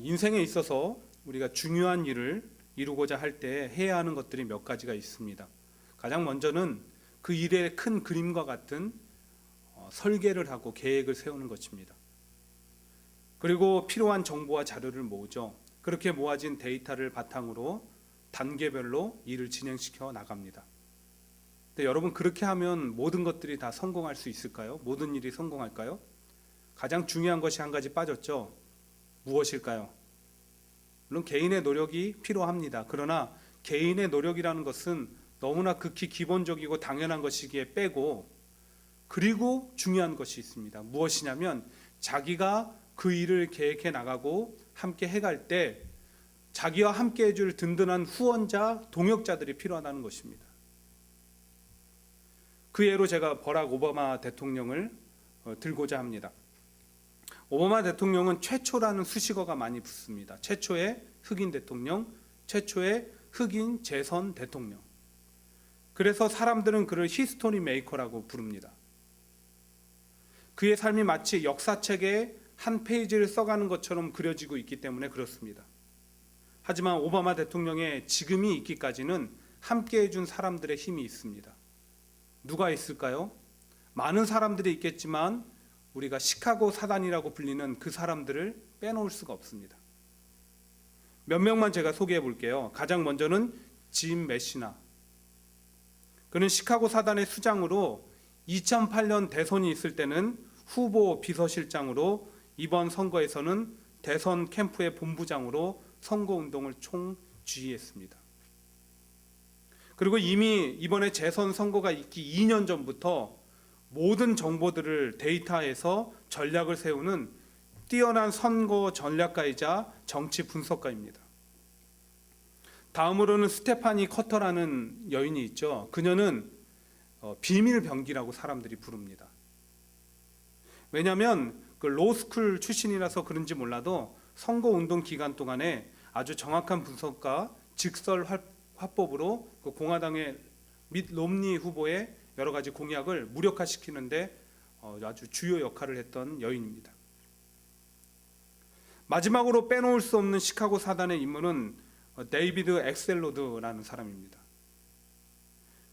인생에 있어서 우리가 중요한 일을 이루고자 할 때 해야 하는 것들이 몇 가지가 있습니다. 가장 먼저는 그 일의 큰 그림과 같은 설계를 하고 계획을 세우는 것입니다. 그리고 필요한 정보와 자료를 모으죠. 그렇게 모아진 데이터를 바탕으로 단계별로 일을 진행시켜 나갑니다. 근데 여러분, 그렇게 하면 모든 것들이 다 성공할 수 있을까요? 모든 일이 성공할까요? 가장 중요한 것이 한 가지 빠졌죠. 무엇일까요? 물론 개인의 노력이 필요합니다. 그러나 개인의 노력이라는 것은 너무나 극히 기본적이고 당연한 것이기에 빼고, 그리고 중요한 것이 있습니다. 무엇이냐면 자기가 그 일을 계획해 나가고 함께 해갈 때 자기와 함께 해줄 든든한 후원자, 동역자들이 필요하다는 것입니다. 그 예로 제가 버락 오바마 대통령을 들고자 합니다. 오바마 대통령은 최초라는 수식어가 많이 붙습니다. 최초의 흑인 대통령, 최초의 흑인 재선 대통령. 그래서 사람들은 그를 히스토리 메이커라고 부릅니다. 그의 삶이 마치 역사책의 한 페이지를 써가는 것처럼 그려지고 있기 때문에 그렇습니다. 하지만 오바마 대통령의 지금이 있기까지는 함께 해준 사람들의 힘이 있습니다. 누가 있을까요? 많은 사람들이 있겠지만 우리가 시카고 사단이라고 불리는 그 사람들을 빼놓을 수가 없습니다. 몇 명만 제가 소개해 볼게요. 가장 먼저는 짐 메시나. 그는 시카고 사단의 수장으로 2008년 대선이 있을 때는 후보 비서실장으로, 이번 선거에서는 대선 캠프의 본부장으로 선거운동을 총지휘했습니다. 그리고 이미 이번에 재선 선거가 있기 2년 전부터 모든 정보들을 데이터에서 전략을 세우는 뛰어난 선거 전략가이자 정치 분석가입니다. 다음으로는 스테파니 커터라는 여인이 있죠. 그녀는 비밀병기라고 사람들이 부릅니다. 왜냐하면 그 로스쿨 출신이라서 그런지 몰라도 선거운동 기간 동안에 아주 정확한 분석과 직설 화법으로 그 공화당의 밋 롬니 후보의 여러 가지 공약을 무력화시키는데 아주 주요 역할을 했던 여인입니다. 마지막으로 빼놓을 수 없는 시카고 사단의 인물은 데이비드 엑셀로드라는 사람입니다.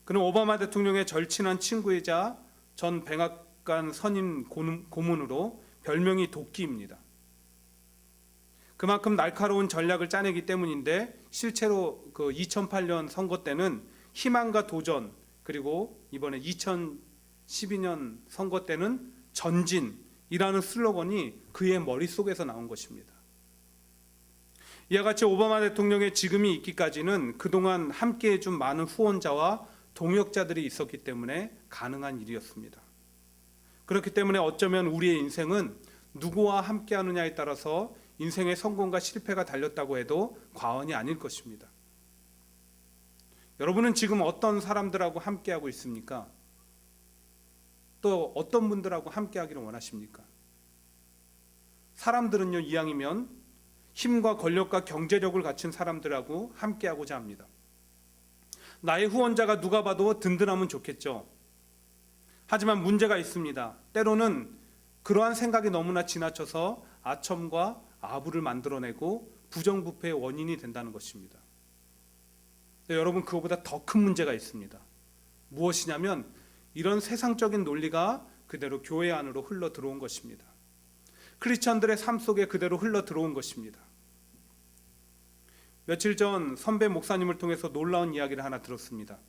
그는 오바마 대통령의 절친한 친구이자 전 백악관 선임 고문으로 별명이 도끼입니다. 그만큼 날카로운 전략을 짜내기 때문인데, 실제로 그 2008년 선거 때는 희망과 도전, 그리고 이번에 2012년 선거 때는 전진이라는 슬로건이 그의 머릿속에서 나온 것입니다. 이와 같이 오바마 대통령의 지금이 있기까지는 그동안 함께 해준 많은 후원자와 동역자들이 있었기 때문에 가능한 일이었습니다. 그렇기 때문에 어쩌면 우리의 인생은 누구와 함께 하느냐에 따라서 인생의 성공과 실패가 달렸다고 해도 과언이 아닐 것입니다. 여러분은 지금 어떤 사람들하고 함께하고 있습니까? 또 어떤 분들하고 함께하기를 원하십니까? 사람들은요, 이왕이면 힘과 권력과 경제력을 갖춘 사람들하고 함께하고자 합니다. 나의 후원자가 누가 봐도 든든하면 좋겠죠. 하지만 문제가 있습니다. 때로는 그러한 생각이 너무나 지나쳐서 아첨과 아부를 만들어내고 부정부패의 원인이 된다는 것입니다. 여러분, 그거보다 더 큰 문제가 있습니다. 무엇이냐면 이런 세상적인 논리가 그대로 교회 안으로 흘러 들어온 것입니다. 크리스천들의 삶 속에 그대로 흘러 들어온 것입니다. 며칠 전 선배 목사님을 통해서 놀라운 이야기를 하나 들었습니다.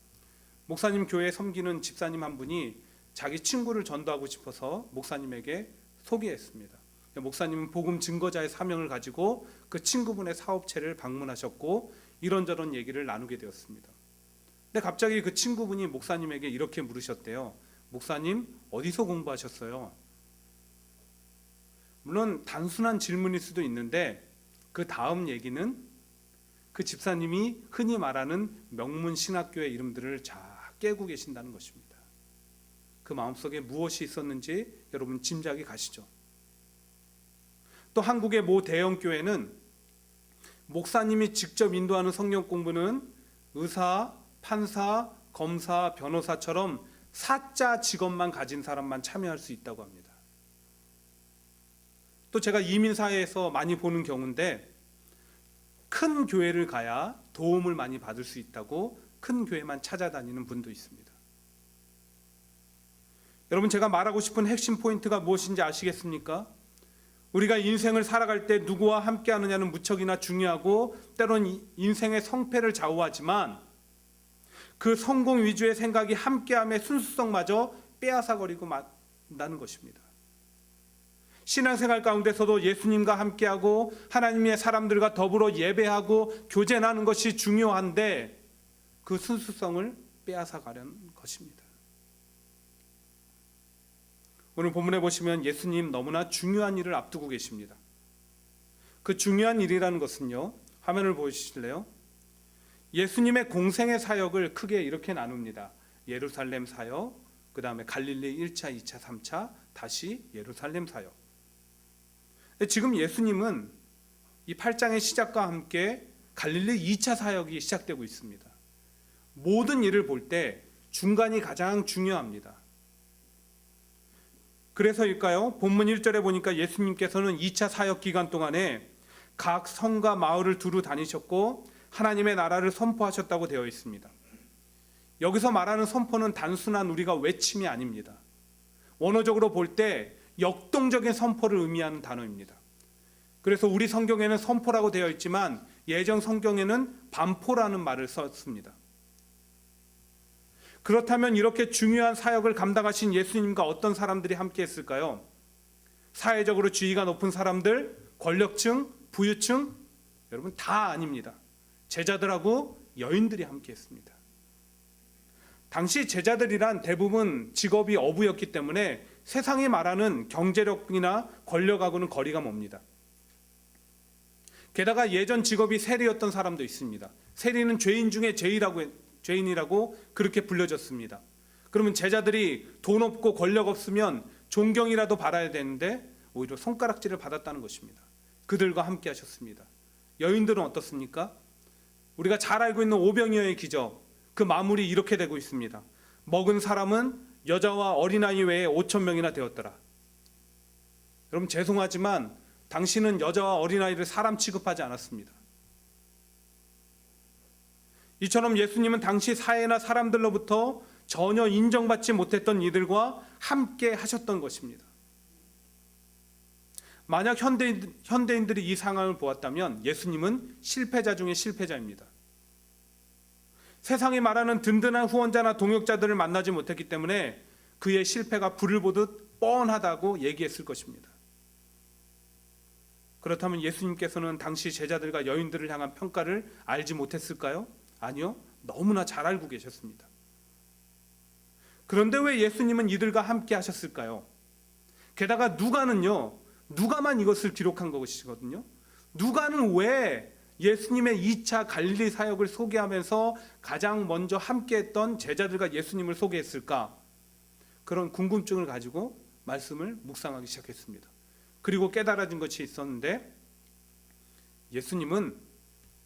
목사님 교회에 섬기는 집사님 한 분이 자기 친구를 전도하고 싶어서 목사님에게 소개했습니다. 목사님은 복음 증거자의 사명을 가지고 그 친구분의 사업체를 방문하셨고 이런저런 얘기를 나누게 되었습니다. 근데 갑자기 그 친구분이 목사님에게 이렇게 물으셨대요. 목사님, 어디서 공부하셨어요? 물론 단순한 질문일 수도 있는데 그 다음 얘기는 그 집사님이 흔히 말하는 명문 신학교의 이름들을 다 깨고 계신다는 것입니다. 그 마음속에 무엇이 있었는지 여러분 짐작이 가시죠? 또 한국의 모 대형 교회는 목사님이 직접 인도하는 성경 공부는 의사, 판사, 검사, 변호사처럼 사자 직업만 가진 사람만 참여할 수 있다고 합니다. 또 제가 이민사회에서 많이 보는 경우인데, 큰 교회를 가야 도움을 많이 받을 수 있다고 큰 교회만 찾아다니는 분도 있습니다. 여러분, 제가 말하고 싶은 핵심 포인트가 무엇인지 아시겠습니까? 우리가 인생을 살아갈 때 누구와 함께 하느냐는 무척이나 중요하고 때론 인생의 성패를 좌우하지만, 그 성공 위주의 생각이 함께함의 순수성마저 빼앗아버리고 만다는 것입니다. 신앙생활 가운데서도 예수님과 함께하고 하나님의 사람들과 더불어 예배하고 교제하는 것이 중요한데, 그 순수성을 빼앗아가려는 것입니다. 오늘 본문에 보시면 예수님 너무나 중요한 일을 앞두고 계십니다. 그 중요한 일이라는 것은요, 화면을 보여주실래요? 예수님의 공생의 사역을 크게 이렇게 나눕니다. 예루살렘 사역, 그 다음에 갈릴리 1차, 2차, 3차, 다시 예루살렘 사역. 지금 예수님은 이 8장의 시작과 함께 갈릴리 2차 사역이 시작되고 있습니다. 모든 일을 볼 때 중간이 가장 중요합니다. 그래서일까요? 본문 1절에 보니까 예수님께서는 2차 사역 기간 동안에 각 성과 마을을 두루 다니셨고 하나님의 나라를 선포하셨다고 되어 있습니다. 여기서 말하는 선포는 단순한 우리가 외침이 아닙니다. 원어적으로 볼 때 역동적인 선포를 의미하는 단어입니다. 그래서 우리 성경에는 선포라고 되어 있지만 예전 성경에는 반포라는 말을 썼습니다. 그렇다면 이렇게 중요한 사역을 감당하신 예수님과 어떤 사람들이 함께 했을까요? 사회적으로 지위가 높은 사람들, 권력층, 부유층, 여러분 다 아닙니다. 제자들하고 여인들이 함께 했습니다. 당시 제자들이란 대부분 직업이 어부였기 때문에 세상이 말하는 경제력이나 권력하고는 거리가 멉니다. 게다가 예전 직업이 세리였던 사람도 있습니다. 세리는 죄인 중에 죄인이라고 그렇게 불려졌습니다. 그러면 제자들이 돈 없고 권력 없으면 존경이라도 받아야 되는데 오히려 손가락질을 받았다는 것입니다. 그들과 함께 하셨습니다. 여인들은 어떻습니까? 우리가 잘 알고 있는 오병이어의 기적, 그 마무리 이렇게 되고 있습니다. 먹은 사람은 여자와 어린아이 외에 5,000명이나 되었더라. 여러분 죄송하지만 당신은 여자와 어린아이를 사람 취급하지 않았습니다. 이처럼 예수님은 당시 사회나 사람들로부터 전혀 인정받지 못했던 이들과 함께 하셨던 것입니다. 만약 현대인들이 이 상황을 보았다면 예수님은 실패자 중에 실패자입니다. 세상이 말하는 든든한 후원자나 동역자들을 만나지 못했기 때문에 그의 실패가 불을 보듯 뻔하다고 얘기했을 것입니다. 그렇다면 예수님께서는 당시 제자들과 여인들을 향한 평가를 알지 못했을까요? 아니요, 너무나 잘 알고 계셨습니다. 그런데 왜 예수님은 이들과 함께 하셨을까요? 게다가 누가만 이것을 기록한 것이거든요. 누가는 왜 예수님의 2차 갈릴리 사역을 소개하면서 가장 먼저 함께했던 제자들과 예수님을 소개했을까? 그런 궁금증을 가지고 말씀을 묵상하기 시작했습니다. 그리고 깨달아진 것이 있었는데, 예수님은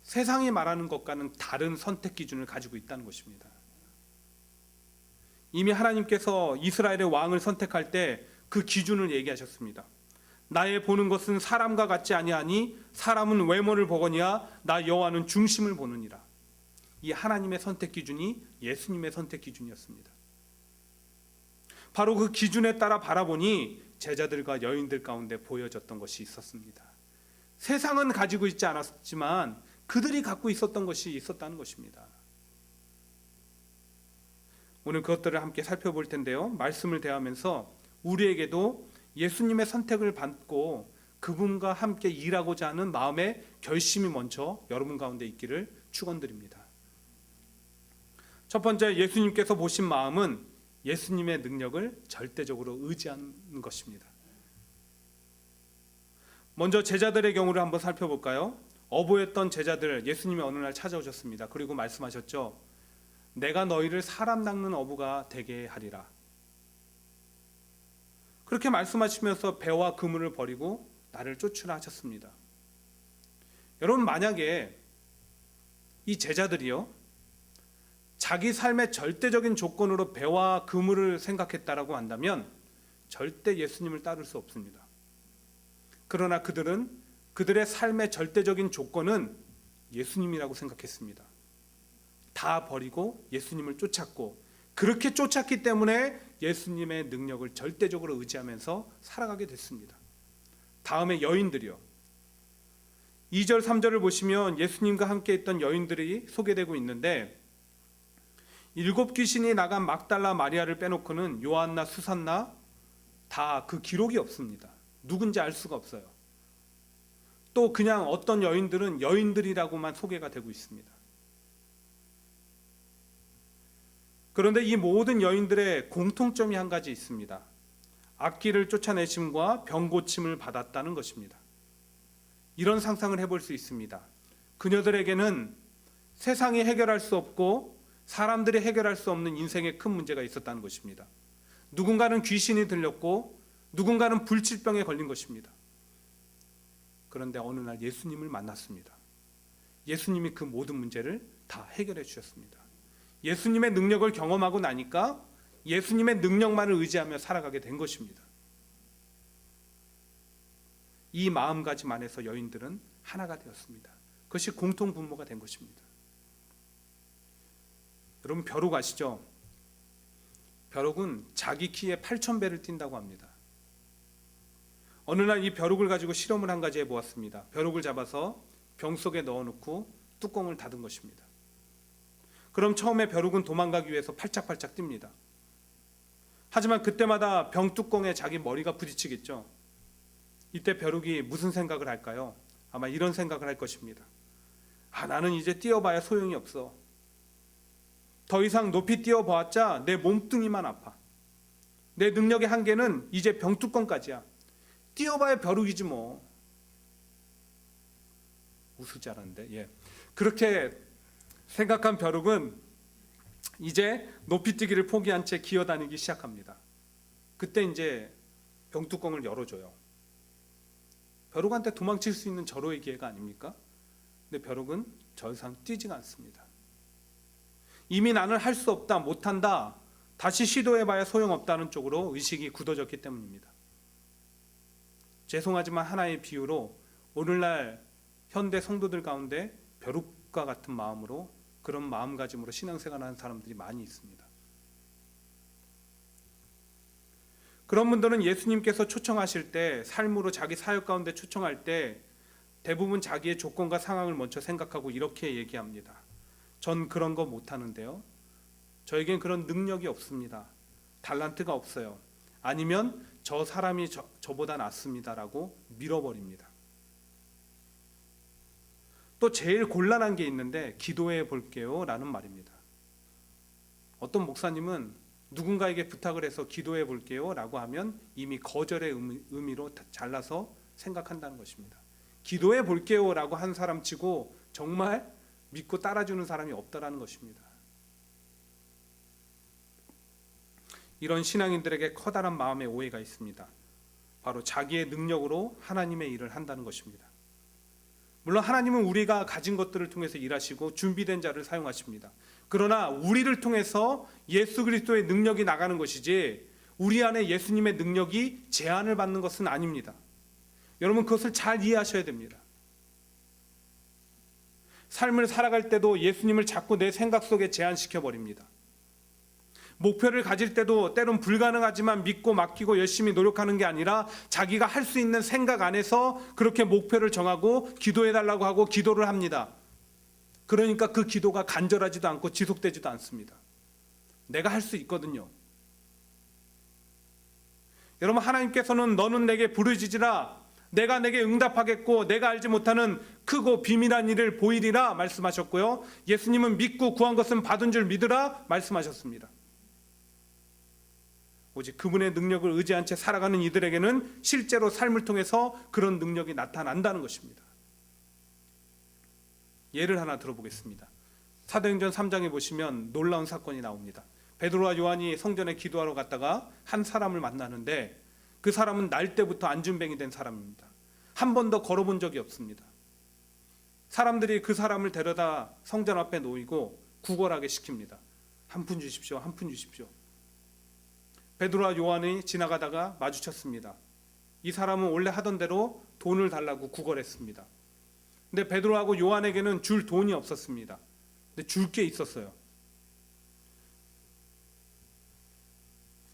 세상이 말하는 것과는 다른 선택 기준을 가지고 있다는 것입니다. 이미 하나님께서 이스라엘의 왕을 선택할 때 그 기준을 얘기하셨습니다. 나의 보는 것은 사람과 같지 아니하니 사람은 외모를 보거니와 나 여호와는 중심을 보느니라. 이 하나님의 선택 기준이 예수님의 선택 기준이었습니다. 바로 그 기준에 따라 바라보니 제자들과 여인들 가운데 보여졌던 것이 있었습니다. 세상은 가지고 있지 않았지만 그들이 갖고 있었던 것이 있었다는 것입니다. 오늘 그것들을 함께 살펴볼 텐데요. 말씀을 대하면서 우리에게도 예수님의 선택을 받고 그분과 함께 일하고자 하는 마음의 결심이 먼저 여러분 가운데 있기를 축원드립니다. 첫 번째, 예수님께서 보신 마음은 예수님의 능력을 절대적으로 의지하는 것입니다. 먼저 제자들의 경우를 한번 살펴볼까요? 어부였던 제자들, 예수님이 어느 날 찾아오셨습니다. 그리고 말씀하셨죠. 내가 너희를 사람 낚는 어부가 되게 하리라. 그렇게 말씀하시면서 배와 그물을 버리고 나를 쫓으라 하셨습니다. 여러분, 만약에 이 제자들이요, 자기 삶의 절대적인 조건으로 배와 그물을 생각했다라고 한다면 절대 예수님을 따를 수 없습니다. 그러나 그들은 그들의 삶의 절대적인 조건은 예수님이라고 생각했습니다. 다 버리고 예수님을 쫓았고, 그렇게 쫓았기 때문에 예수님의 능력을 절대적으로 의지하면서 살아가게 됐습니다. 다음에 여인들이요. 2절 3절을 보시면 예수님과 함께 있던 여인들이 소개되고 있는데, 7 귀신이 나간 막달라 마리아를 빼놓고는 요한나 수산나 다 그 기록이 없습니다. 누군지 알 수가 없어요. 또 그냥 어떤 여인들은 여인들이라고만 소개가 되고 있습니다. 그런데 이 모든 여인들의 공통점이 한 가지 있습니다. 악귀를 쫓아내심과 병 고침을 받았다는 것입니다. 이런 상상을 해볼 수 있습니다. 그녀들에게는 세상이 해결할 수 없고 사람들이 해결할 수 없는 인생의 큰 문제가 있었다는 것입니다. 누군가는 귀신이 들렸고 누군가는 불치병에 걸린 것입니다. 그런데 어느 날 예수님을 만났습니다. 예수님이 그 모든 문제를 다 해결해 주셨습니다. 예수님의 능력을 경험하고 나니까 예수님의 능력만을 의지하며 살아가게 된 것입니다. 이 마음가짐 안에서 여인들은 하나가 되었습니다. 그것이 공통 분모가 된 것입니다. 여러분, 벼룩 아시죠? 벼룩은 자기 키에 8,000배를 뛴다고 합니다. 어느 날 이 벼룩을 가지고 실험을 한 가지 해보았습니다. 벼룩을 잡아서 병 속에 넣어놓고 뚜껑을 닫은 것입니다. 그럼 처음에 벼룩은 도망가기 위해서 팔짝팔짝 뜁니다. 하지만 그때마다 병 뚜껑에 자기 머리가 부딪히겠죠. 이때 벼룩이 무슨 생각을 할까요? 아마 이런 생각을 할 것입니다. 나는 이제 뛰어봐야 소용이 없어. 더 이상 높이 뛰어보았자 내 몸뚱이만 아파. 내 능력의 한계는 이제 병 뚜껑까지야. 뛰어봐야 벼룩이지 뭐. 웃을 줄 알았는데, 그렇게 생각한 벼룩은 이제 높이 뛰기를 포기한 채 기어다니기 시작합니다. 그때 이제 병뚜껑을 열어줘요. 벼룩한테 도망칠 수 있는 절호의 기회가 아닙니까? 근데 벼룩은 더 이상 뛰지가 않습니다. 이미 나는 할 수 없다, 못한다, 다시 시도해봐야 소용없다는 쪽으로 의식이 굳어졌기 때문입니다. 죄송하지만 하나의 비유로 오늘날 현대 성도들 가운데 벼룩과 같은 마음으로, 그런 마음가짐으로 신앙생활하는 사람들이 많이 있습니다. 그런 분들은 예수님께서 초청하실 때, 삶으로 자기 사역 가운데 초청할 때 대부분 자기의 조건과 상황을 먼저 생각하고 이렇게 얘기합니다. 전 그런 거 못하는데요. 저에겐 그런 능력이 없습니다. 달란트가 없어요. 아니면 저 사람이 저보다 낫습니다라고 밀어버립니다. 또 제일 곤란한 게 있는데, 기도해 볼게요 라는 말입니다. 어떤 목사님은 누군가에게 부탁을 해서 기도해 볼게요 라고 하면 이미 거절의 의미로 잘라서 생각한다는 것입니다. 기도해 볼게요 라고 한 사람 치고 정말 믿고 따라주는 사람이 없다라는 것입니다. 이런 신앙인들에게 커다란 마음의 오해가 있습니다. 바로 자기의 능력으로 하나님의 일을 한다는 것입니다. 물론 하나님은 우리가 가진 것들을 통해서 일하시고 준비된 자를 사용하십니다. 그러나 우리를 통해서 예수 그리스도의 능력이 나가는 것이지, 우리 안에 예수님의 능력이 제한을 받는 것은 아닙니다. 여러분, 그것을 잘 이해하셔야 됩니다. 삶을 살아갈 때도 예수님을 자꾸 내 생각 속에 제한시켜 버립니다. 목표를 가질 때도 때론 불가능하지만 믿고 맡기고 열심히 노력하는 게 아니라 자기가 할 수 있는 생각 안에서 그렇게 목표를 정하고 기도해달라고 하고 기도를 합니다. 그러니까 그 기도가 간절하지도 않고 지속되지도 않습니다. 내가 할 수 있거든요. 여러분, 하나님께서는 너는 내게 부르짖으라, 내가 내게 응답하겠고 내가 알지 못하는 크고 비밀한 일을 보이리라 말씀하셨고요. 예수님은 믿고 구한 것은 받은 줄 믿으라 말씀하셨습니다. 오직 그분의 능력을 의지한 채 살아가는 이들에게는 실제로 삶을 통해서 그런 능력이 나타난다는 것입니다. 예를 하나 들어보겠습니다. 사도행전 3장에 보시면 놀라운 사건이 나옵니다. 베드로와 요한이 성전에 기도하러 갔다가 한 사람을 만나는데, 그 사람은 날 때부터 안준뱅이 된 사람입니다. 한 번도 걸어본 적이 없습니다. 사람들이 그 사람을 데려다 성전 앞에 놓이고 구걸하게 시킵니다. 한 푼 주십시오, 한 푼 주십시오. 베드로와 요한이 지나가다가 마주쳤습니다. 이 사람은 원래 하던 대로 돈을 달라고 구걸했습니다. 근데 베드로하고 요한에게는 줄 돈이 없었습니다. 근데 줄 게 있었어요.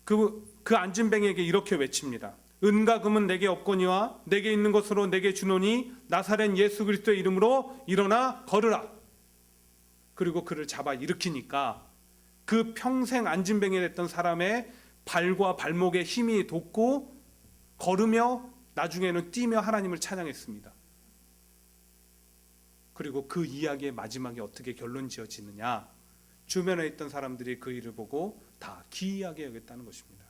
그 안진뱅이에게 이렇게 외칩니다. 은과 금은 내게 없거니와 내게 있는 것으로 내게 주노니 나사렛 예수 그리스도의 이름으로 일어나 걸으라. 그리고 그를 잡아 일으키니까 그 평생 안진뱅이 됐던 사람의 발과 발목에 힘이 돋고 걸으며 나중에는 뛰며 하나님을 찬양했습니다. 그리고 그 이야기의 마지막에 어떻게 결론 지어지느냐, 주변에 있던 사람들이 그 일을 보고 다 기이하게 여겼다는 것입니다.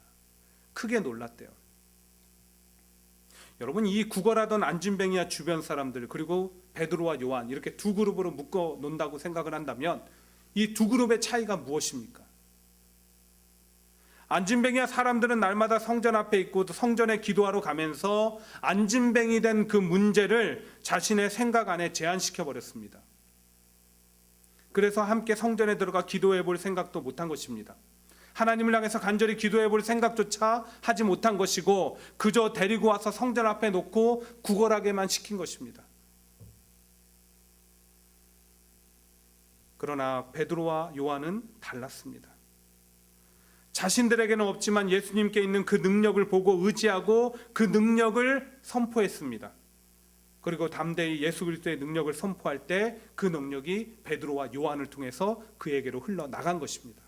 크게 놀랐대요. 여러분, 이 구걸하던 안진뱅이와 주변 사람들, 그리고 베드로와 요한, 이렇게 두 그룹으로 묶어 놓는다고 생각을 한다면 이 두 그룹의 차이가 무엇입니까? 안진뱅이와 사람들은 날마다 성전 앞에 있고 또 성전에 기도하러 가면서 안진뱅이 된 그 문제를 자신의 생각 안에 제한시켜 버렸습니다. 그래서 함께 성전에 들어가 기도해 볼 생각도 못한 것입니다. 하나님을 향해서 간절히 기도해 볼 생각조차 하지 못한 것이고 그저 데리고 와서 성전 앞에 놓고 구걸하게만 시킨 것입니다. 그러나 베드로와 요한은 달랐습니다. 자신들에게는 없지만 예수님께 있는 그 능력을 보고 의지하고 그 능력을 선포했습니다. 그리고 담대히 예수 그리스도의 능력을 선포할 때 그 능력이 베드로와 요한을 통해서 그에게로 흘러나간 것입니다.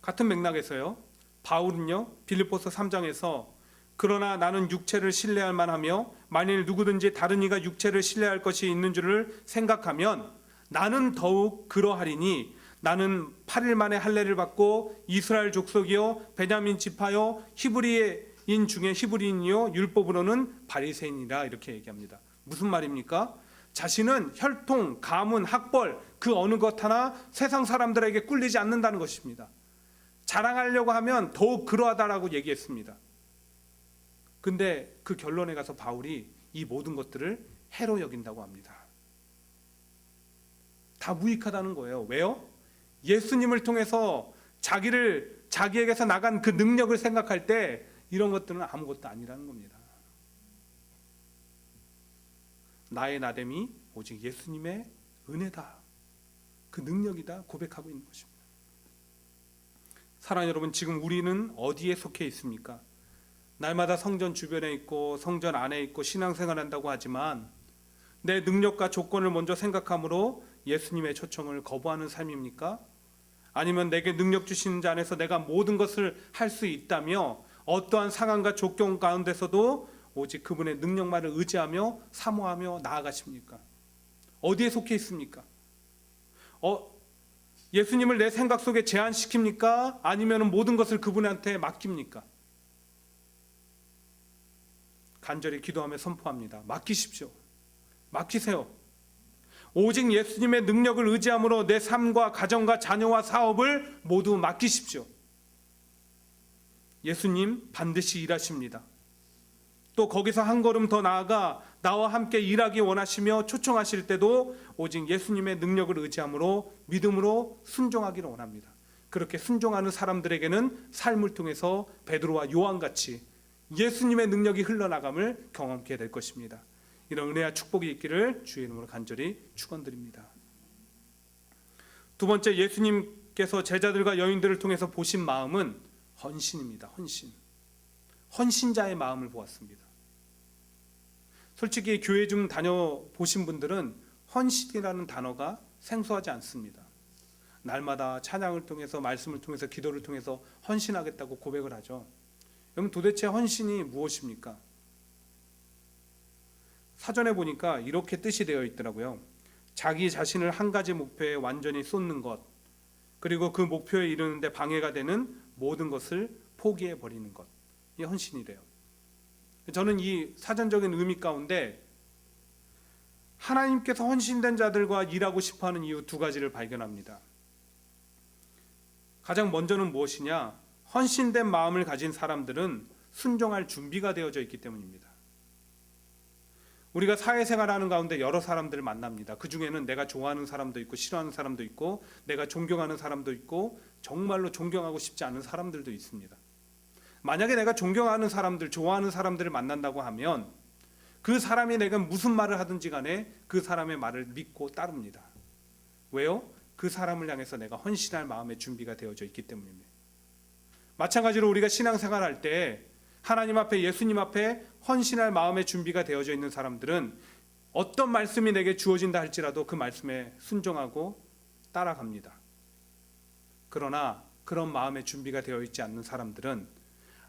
같은 맥락에서요, 바울은요 빌립보서 3장에서 그러나 나는 육체를 신뢰할 만하며 만일 누구든지 다른 이가 육체를 신뢰할 것이 있는 줄을 생각하면 나는 더욱 그러하리니 나는 8일 만에 할례를 받고 이스라엘 족속이요 베냐민 지파요 히브리인 중에 히브리인이요 율법으로는 바리새인이라 이렇게 얘기합니다. 무슨 말입니까? 자신은 혈통, 가문, 학벌 그 어느 것 하나 세상 사람들에게 꿀리지 않는다는 것입니다. 자랑하려고 하면 더욱 그러하다라고 얘기했습니다. 근데 그 결론에 가서 바울이 이 모든 것들을 해로 여긴다고 합니다. 다 무익하다는 거예요. 왜요? 예수님을 통해서 자기에게서 나간 그 능력을 생각할 때 이런 것들은 아무것도 아니라는 겁니다. 나의 나됨이 오직 예수님의 은혜다, 그 능력이다 고백하고 있는 것입니다. 사랑하는 여러분, 지금 우리는 어디에 속해 있습니까? 날마다 성전 주변에 있고 성전 안에 있고 신앙생활 한다고 하지만 내 능력과 조건을 먼저 생각함으로 예수님의 초청을 거부하는 삶입니까? 아니면 내게 능력 주시는 자 안에서 내가 모든 것을 할 수 있다며 어떠한 상황과 조건 가운데서도 오직 그분의 능력만을 의지하며 사모하며 나아가십니까? 어디에 속해 있습니까? 예수님을 내 생각 속에 제한시킵니까? 아니면 모든 것을 그분한테 맡깁니까? 간절히 기도하며 선포합니다. 맡기십시오. 맡기세요. 오직 예수님의 능력을 의지함으로 내 삶과 가정과 자녀와 사업을 모두 맡기십시오. 예수님 반드시 일하십니다. 또 거기서 한 걸음 더 나아가 나와 함께 일하기 원하시며 초청하실 때도 오직 예수님의 능력을 의지함으로 믿음으로 순종하기를 원합니다. 그렇게 순종하는 사람들에게는 삶을 통해서 베드로와 요한같이 예수님의 능력이 흘러나감을 경험하게 될 것입니다. 이런 은혜와 축복이 있기를 주의 이름으로 간절히 축원드립니다. 두 번째, 예수님께서 제자들과 여인들을 통해서 보신 마음은 헌신입니다. 헌신자의 마음을 보았습니다. 솔직히 교회 좀 다녀보신 분들은 헌신이라는 단어가 생소하지 않습니다. 날마다 찬양을 통해서 말씀을 통해서 기도를 통해서 헌신하겠다고 고백을 하죠. 그럼 도대체 헌신이 무엇입니까? 사전에 보니까 이렇게 뜻이 되어 있더라고요. 자기 자신을 한 가지 목표에 완전히 쏟는 것, 그리고 그 목표에 이르는데 방해가 되는 모든 것을 포기해 버리는 것, 이 헌신이래요. 저는 이 사전적인 의미 가운데 하나님께서 헌신된 자들과 일하고 싶어하는 이유 두 가지를 발견합니다. 가장 먼저는 무엇이냐? 헌신된 마음을 가진 사람들은 순종할 준비가 되어져 있기 때문입니다. 우리가 사회생활하는 가운데 여러 사람들을 만납니다. 그 중에는 내가 좋아하는 사람도 있고 싫어하는 사람도 있고 내가 존경하는 사람도 있고 정말로 존경하고 싶지 않은 사람들도 있습니다. 만약에 내가 존경하는 사람들, 좋아하는 사람들을 만난다고 하면 그 사람이 내가 무슨 말을 하든지 간에 그 사람의 말을 믿고 따릅니다. 왜요? 그 사람을 향해서 내가 헌신할 마음의 준비가 되어져 있기 때문입니다. 마찬가지로 우리가 신앙생활할 때 하나님 앞에, 예수님 앞에 헌신할 마음의 준비가 되어져 있는 사람들은 어떤 말씀이 내게 주어진다 할지라도 그 말씀에 순종하고 따라갑니다. 그러나 그런 마음의 준비가 되어 있지 않는 사람들은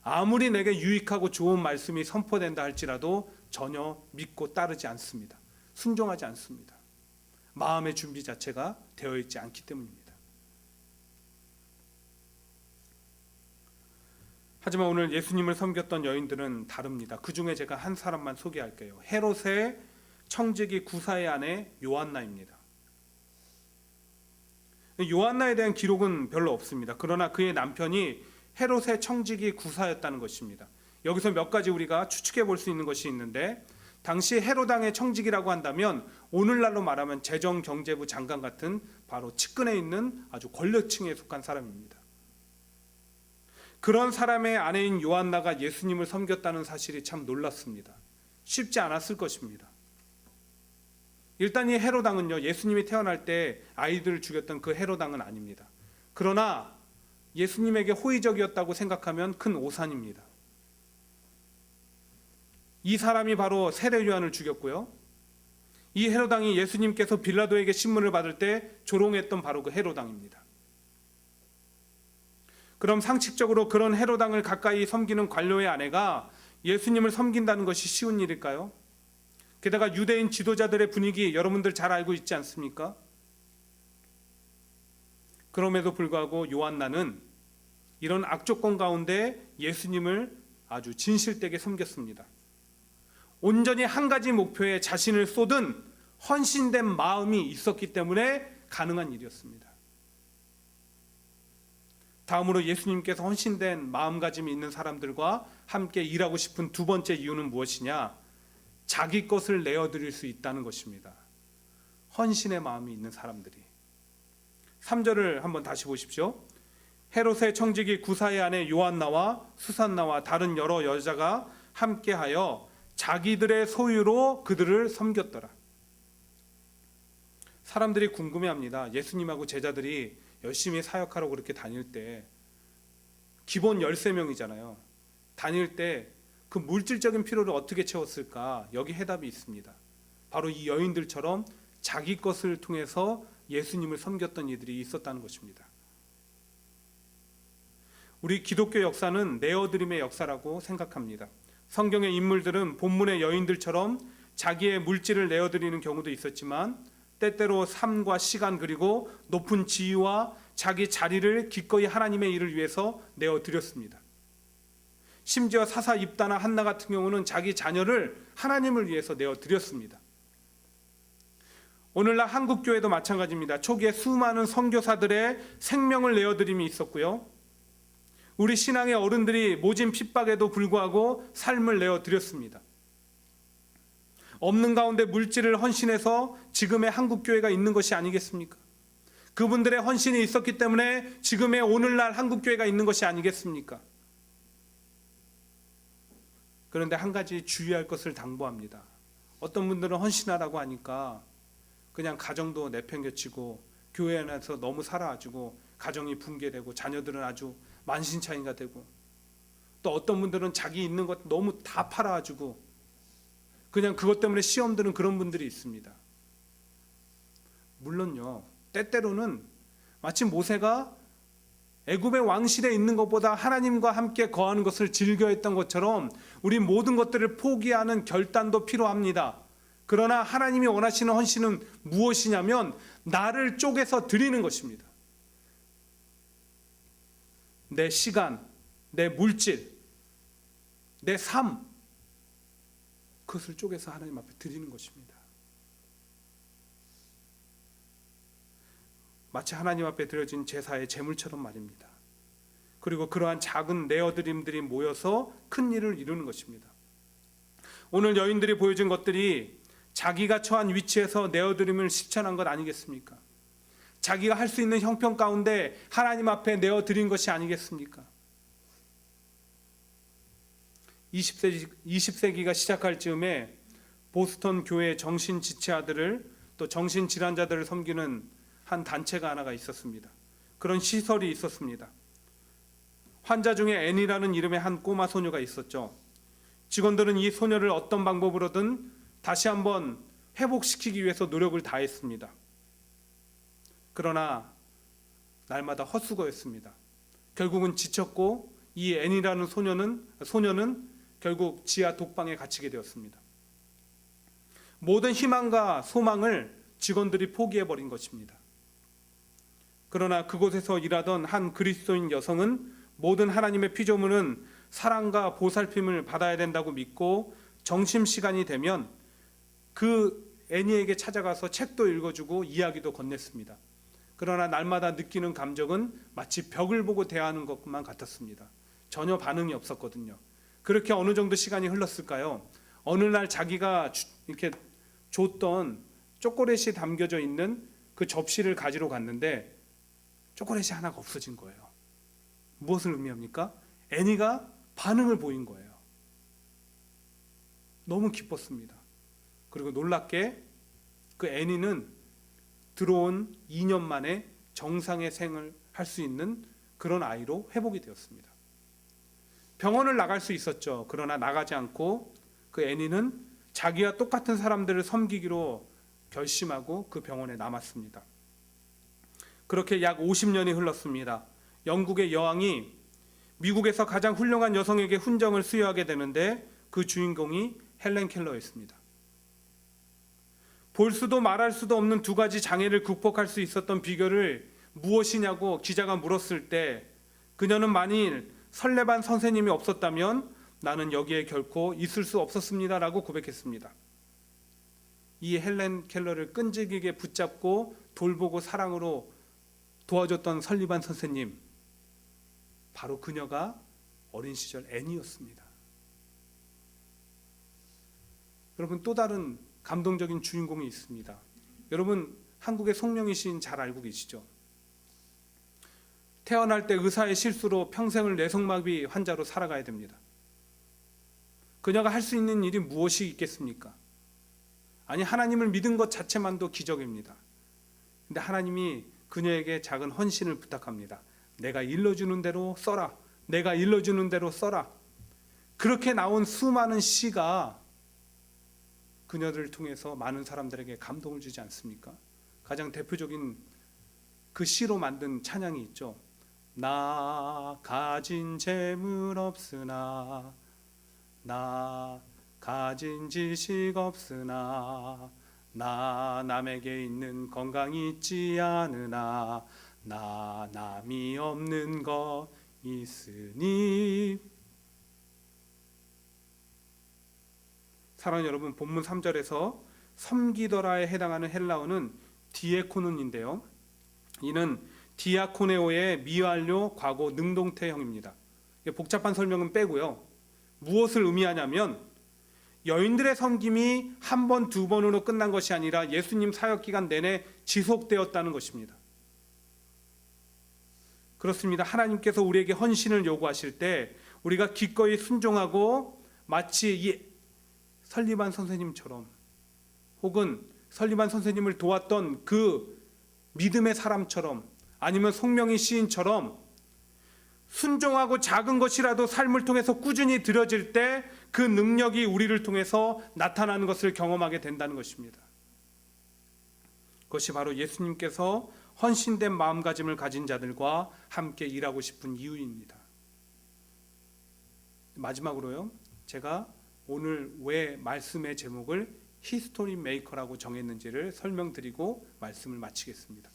아무리 내게 유익하고 좋은 말씀이 선포된다 할지라도 전혀 믿고 따르지 않습니다. 순종하지 않습니다. 마음의 준비 자체가 되어 있지 않기 때문입니다. 하지만 오늘 예수님을 섬겼던 여인들은 다릅니다. 그 중에 제가 한 사람만 소개할게요. 헤롯의 청지기 구사의 아내 요한나입니다. 요한나에 대한 기록은 별로 없습니다. 그러나 그의 남편이 헤롯의 청지기 구사였다는 것입니다. 여기서 몇 가지 우리가 추측해 볼 수 있는 것이 있는데, 당시 헤롯 왕의 청지기라고 한다면 오늘날로 말하면 재정경제부 장관 같은 바로 측근에 있는 아주 권력층에 속한 사람입니다. 그런 사람의 아내인 요한나가 예수님을 섬겼다는 사실이 참 놀랐습니다. 쉽지 않았을 것입니다. 일단 이 헤롯 왕은요, 예수님이 태어날 때 아이들을 죽였던 그 헤롯 왕은 아닙니다. 그러나 예수님에게 호의적이었다고 생각하면 큰 오산입니다. 이 사람이 바로 세례 요한을 죽였고요, 이 헤롯 왕이 예수님께서 빌라도에게 신문을 받을 때 조롱했던 바로 그 헤롯 왕입니다. 그럼 상식적으로 그런 헤롯 왕을 가까이 섬기는 관료의 아내가 예수님을 섬긴다는 것이 쉬운 일일까요? 게다가 유대인 지도자들의 분위기 여러분들 잘 알고 있지 않습니까? 그럼에도 불구하고 요한나는 이런 악조건 가운데 예수님을 아주 진실되게 섬겼습니다. 온전히 한 가지 목표에 자신을 쏟은 헌신된 마음이 있었기 때문에 가능한 일이었습니다. 다음으로 예수님께서 헌신된 마음가짐이 있는 사람들과 함께 일하고 싶은 두 번째 이유는 무엇이냐? 자기 것을 내어드릴 수 있다는 것입니다. 헌신의 마음이 있는 사람들이. 3절을 한번 다시 보십시오. 헤롯의 청지기 구사의 아내 요한나와 수산나와 다른 여러 여자가 함께하여 자기들의 소유로 그들을 섬겼더라. 사람들이 궁금해합니다. 예수님하고 제자들이 열심히 사역하러 그렇게 다닐 때 기본 13명이잖아요. 다닐 때 그 물질적인 필요를 어떻게 채웠을까? 여기 해답이 있습니다. 바로 이 여인들처럼 자기 것을 통해서 예수님을 섬겼던 이들이 있었다는 것입니다. 우리 기독교 역사는 내어드림의 역사라고 생각합니다. 성경의 인물들은 본문의 여인들처럼 자기의 물질을 내어드리는 경우도 있었지만 때때로 삶과 시간 그리고 높은 지위와 자기 자리를 기꺼이 하나님의 일을 위해서 내어드렸습니다. 심지어 사사 입다나 한나 같은 경우는 자기 자녀를 하나님을 위해서 내어드렸습니다. 오늘날 한국교회도 마찬가지입니다. 초기에 수많은 선교사들의 생명을 내어드림이 있었고요, 우리 신앙의 어른들이 모진 핍박에도 불구하고 삶을 내어드렸습니다. 없는 가운데 물질을 헌신해서 지금의 한국교회가 있는 것이 아니겠습니까? 그분들의 헌신이 있었기 때문에 지금의 오늘날 한국교회가 있는 것이 아니겠습니까? 그런데 한 가지 주의할 것을 당부합니다. 어떤 분들은 헌신하라고 하니까 그냥 가정도 내팽개치고 교회 안에서 너무 살아가지고 가정이 붕괴되고 자녀들은 아주 만신창이가 되고, 또 어떤 분들은 자기 있는 것 너무 다 팔아가지고 그냥 그것 때문에 시험 드는 그런 분들이 있습니다. 물론요, 때때로는 마치 모세가 애굽의 왕실에 있는 것보다 하나님과 함께 거하는 것을 즐겨했던 것처럼 우리 모든 것들을 포기하는 결단도 필요합니다. 그러나 하나님이 원하시는 헌신은 무엇이냐면 나를 쪼개서 드리는 것입니다. 내 시간, 내 물질, 내 삶, 그것을 쪼개서 하나님 앞에 드리는 것입니다. 마치 하나님 앞에 드려진 제사의 제물처럼 말입니다. 그리고 그러한 작은 내어드림들이 모여서 큰 일을 이루는 것입니다. 오늘 여인들이 보여준 것들이 자기가 처한 위치에서 내어드림을 실천한 것 아니겠습니까? 자기가 할 수 있는 형편 가운데 하나님 앞에 내어드린 것이 아니겠습니까? 20세기가 시작할 즈음에 보스턴 교회 정신지체아들을 또 정신질환자들을 섬기는 한 단체가 하나가 있었습니다. 그런 시설이 있었습니다. 환자 중에 앤이라는 이름의 한 꼬마 소녀가 있었죠. 직원들은 이 소녀를 어떤 방법으로든 다시 한번 회복시키기 위해서 노력을 다했습니다. 그러나 날마다 헛수고였습니다. 결국은 지쳤고 이 앤이라는 소녀는 결국 지하 독방에 갇히게 되었습니다. 모든 희망과 소망을 직원들이 포기해버린 것입니다. 그러나 그곳에서 일하던 한 그리스도인 여성은 모든 하나님의 피조물은 사랑과 보살핌을 받아야 된다고 믿고 점심시간이 되면 그 애니에게 찾아가서 책도 읽어주고 이야기도 건넸습니다. 그러나 날마다 느끼는 감정은 마치 벽을 보고 대하는 것만 같았습니다. 전혀 반응이 없었거든요. 그렇게 어느 정도 시간이 흘렀을까요? 어느 날 자기가 이렇게 줬던 초콜릿이 담겨져 있는 그 접시를 가지러 갔는데 초콜릿이 하나가 없어진 거예요. 무엇을 의미합니까? 애니가 반응을 보인 거예요. 너무 기뻤습니다. 그리고 놀랍게 그 애니는 들어온 2년 만에 정상의 생을 할 수 있는 그런 아이로 회복이 되었습니다. 병원을 나갈 수 있었죠. 그러나 나가지 않고 그 애니는 자기와 똑같은 사람들을 섬기기로 결심하고 그 병원에 남았습니다. 그렇게 약 50년이 흘렀습니다. 영국의 여왕이 미국에서 가장 훌륭한 여성에게 훈장을 수여하게 되는데 그 주인공이 헬렌 켈러였습니다. 볼 수도 말할 수도 없는 두 가지 장애를 극복할 수 있었던 비결을 무엇이냐고 기자가 물었을 때 그녀는 만일 설레반 선생님이 없었다면 나는 여기에 결코 있을 수 없었습니다라고 고백했습니다. 이 헬렌 켈러를 끈질기게 붙잡고 돌보고 사랑으로 도와줬던 설리반 선생님, 바로 그녀가 어린 시절 앤이었습니다. 여러분, 또 다른 감동적인 주인공이 있습니다. 여러분, 한국의 송명희 시인 잘 알고 계시죠? 태어날 때 의사의 실수로 평생을 뇌성마비 환자로 살아가야 됩니다. 그녀가 할 수 있는 일이 무엇이 있겠습니까? 아니, 하나님을 믿은 것 자체만도 기적입니다. 근데 하나님이 그녀에게 작은 헌신을 부탁합니다. 내가 일러주는 대로 써라. 내가 일러주는 대로 써라. 그렇게 나온 수많은 시가 그녀들을 통해서 많은 사람들에게 감동을 주지 않습니까? 가장 대표적인 그 시로 만든 찬양이 있죠. 나 가진 재물 없으나 나 가진 지식 없으나 나 남에게 있는 건강이 있지 않으나 나 남이 없는 것 있으니. 사랑하는 여러분, 본문 3절에서 섬기더라에 해당하는 헬라어는 디에코논인데요, 이는 디아코네오의 미완료 과거 능동태형입니다. 복잡한 설명은 빼고요, 무엇을 의미하냐면 여인들의 섬김이 한 번, 두 번으로 끝난 것이 아니라 예수님 사역 기간 내내 지속되었다는 것입니다. 그렇습니다. 하나님께서 우리에게 헌신을 요구하실 때 우리가 기꺼이 순종하고 마치 이 설리반 선생님처럼 혹은 설리반 선생님을 도왔던 그 믿음의 사람처럼 아니면 송명희 시인처럼 순종하고 작은 것이라도 삶을 통해서 꾸준히 드려질 때 그 능력이 우리를 통해서 나타나는 것을 경험하게 된다는 것입니다. 그것이 바로 예수님께서 헌신된 마음가짐을 가진 자들과 함께 일하고 싶은 이유입니다. 마지막으로요, 제가 오늘 왜 말씀의 제목을 히스토리 메이커라고 정했는지를 설명드리고 말씀을 마치겠습니다.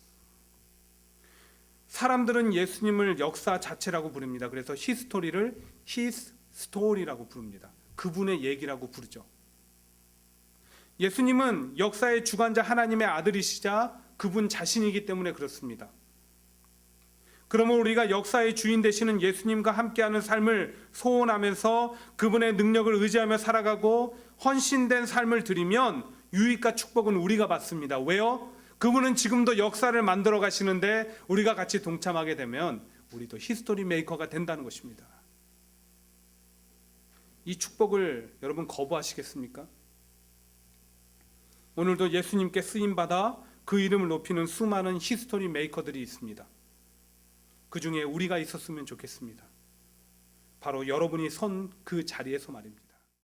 사람들은 예수님을 역사 자체라고 부릅니다. 그래서 히스토리를 히스 스토리라고 부릅니다. 그분의 얘기라고 부르죠. 예수님은 역사의 주관자 하나님의 아들이시자 그분 자신이기 때문에 그렇습니다. 그러면 우리가 역사의 주인 되시는 예수님과 함께하는 삶을 소원하면서 그분의 능력을 의지하며 살아가고 헌신된 삶을 드리면 유익과 축복은 우리가 받습니다. 왜요? 그분은 지금도 역사를 만들어 가시는데 우리가 같이 동참하게 되면 우리도 히스토리 메이커가 된다는 것입니다. 이 축복을 여러분 거부하시겠습니까? 오늘도 예수님께 쓰임받아 그 이름을 높이는 수많은 히스토리 메이커들이 있습니다. 그 중에 우리가 있었으면 좋겠습니다. 바로 여러분이 선 그 자리에서 말입니다.